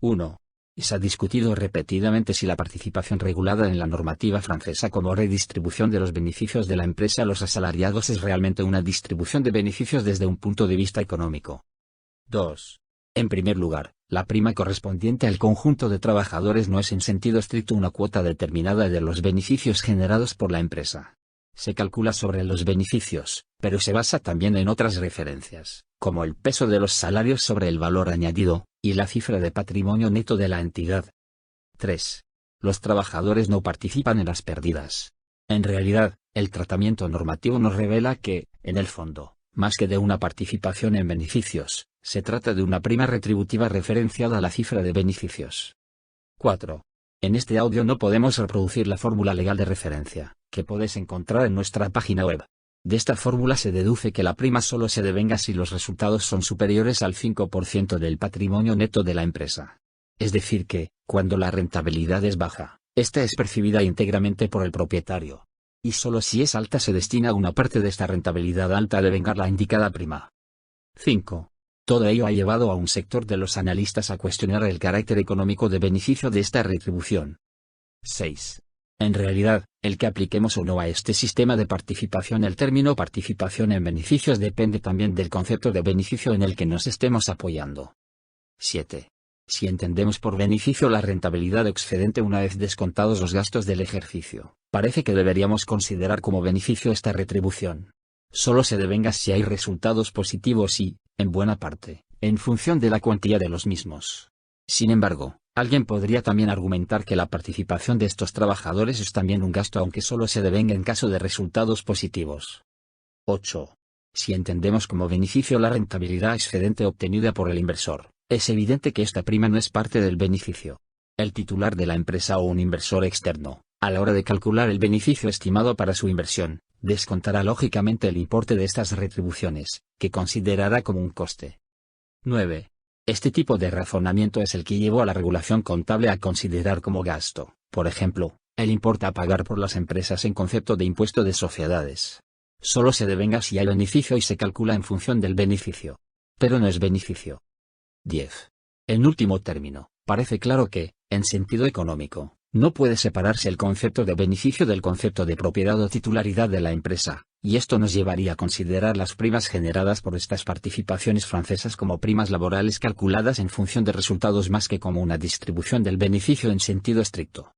1. Se ha discutido repetidamente si la participación regulada en la normativa francesa como redistribución de los beneficios de la empresa a los asalariados es realmente una distribución de beneficios desde un punto de vista económico. 2. En primer lugar, la prima correspondiente al conjunto de trabajadores no es en sentido estricto una cuota determinada de los beneficios generados por la empresa. Se calcula sobre los beneficios, pero se basa también en otras referencias, como el peso de los salarios sobre el valor añadido, y la cifra de patrimonio neto de la entidad. 3. Los trabajadores no participan en las pérdidas. En realidad, el tratamiento normativo nos revela que, en el fondo, más que de una participación en beneficios, se trata de una prima retributiva referenciada a la cifra de beneficios. 4. En este audio no podemos reproducir la fórmula legal de referencia, que podéis encontrar en nuestra página web. De esta fórmula se deduce que la prima solo se devenga si los resultados son superiores al 5% del patrimonio neto de la empresa. Es decir que, cuando la rentabilidad es baja, esta es percibida íntegramente por el propietario. Y solo si es alta se destina una parte de esta rentabilidad alta a devengar la indicada prima. 5. Todo ello ha llevado a un sector de los analistas a cuestionar el carácter económico de beneficio de esta retribución. 6. En realidad, el que apliquemos o no a este sistema de participación, el término participación en beneficios depende también del concepto de beneficio en el que nos estemos apoyando. 7. Si entendemos por beneficio la rentabilidad excedente una vez descontados los gastos del ejercicio, parece que deberíamos considerar como beneficio esta retribución. Solo se devenga si hay resultados positivos y, en buena parte, en función de la cuantía de los mismos. Sin embargo, alguien podría también argumentar que la participación de estos trabajadores es también un gasto aunque solo se devenga en caso de resultados positivos. 8. Si entendemos como beneficio la rentabilidad excedente obtenida por el inversor, es evidente que esta prima no es parte del beneficio. El titular de la empresa o un inversor externo, a la hora de calcular el beneficio estimado para su inversión, descontará lógicamente el importe de estas retribuciones, que considerará como un coste. 9. Este tipo de razonamiento es el que llevó a la regulación contable a considerar como gasto, por ejemplo, el importe a pagar por las empresas en concepto de impuesto de sociedades. Solo se devenga si hay beneficio y se calcula en función del beneficio. Pero no es beneficio. 10. En último término, parece claro que, en sentido económico, no puede separarse el concepto de beneficio del concepto de propiedad o titularidad de la empresa, y esto nos llevaría a considerar las primas generadas por estas participaciones francesas como primas laborales calculadas en función de resultados más que como una distribución del beneficio en sentido estricto.